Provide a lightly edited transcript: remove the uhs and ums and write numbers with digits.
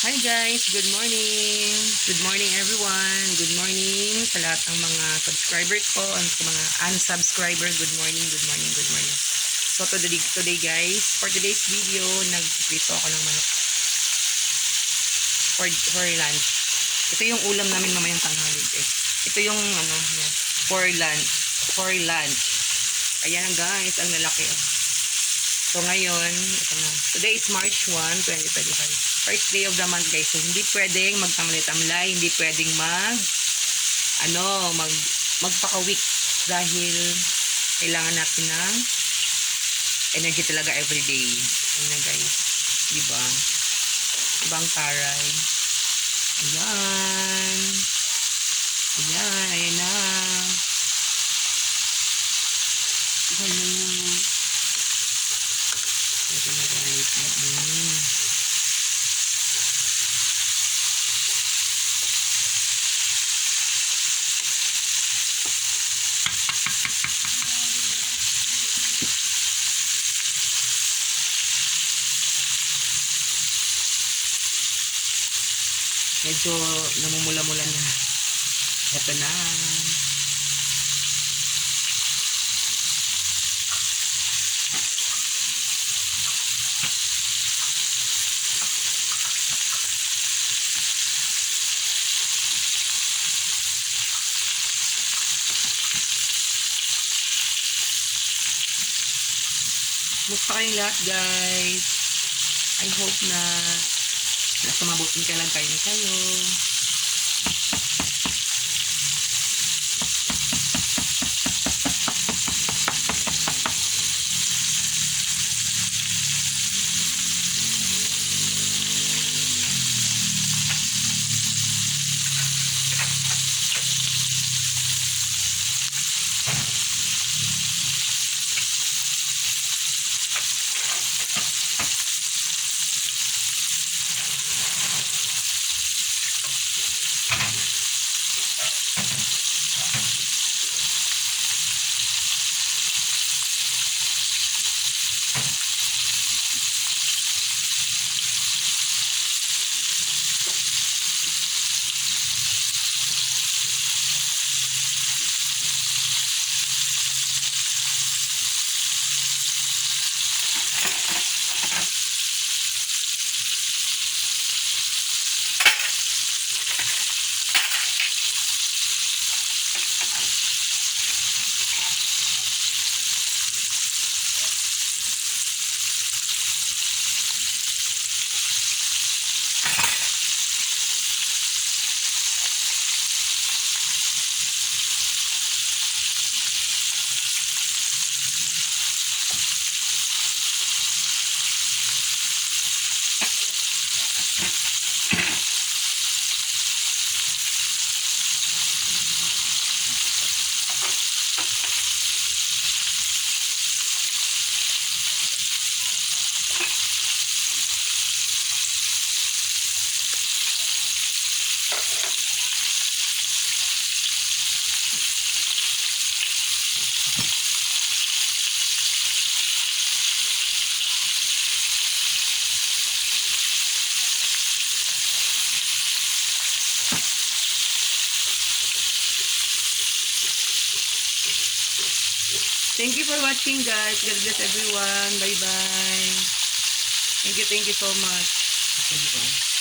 Hi guys, good morning. Good morning everyone. Good morning sa lahat ng mga subscriber ko and sa mga unsubscriber. Good morning, good morning, good morning. So today guys, for today's video, nagprito ako ng manok for lunch. Ito yung ulam namin mamayang tanghali. Ito yung yan, for lunch. Ayan guys, ang lalaki. So ngayon, today is March 1, 2025. First day of the month guys. So hindi pwedeng magtamlay-tamlay, hindi pwedeng magpaka-weak dahil kailangan natin ng energy talaga everyday. Ayan guys. Diba? Ibang taray. Ayan. Ayan, ayan na. Ayan na. Ito na guys. Medyo namumula-mula na. Ito na. Musta kayong lahat guys. I hope na nasa mabuting kalagayan kayo. Thank you for watching guys. God bless everyone. Bye bye. Thank you so much.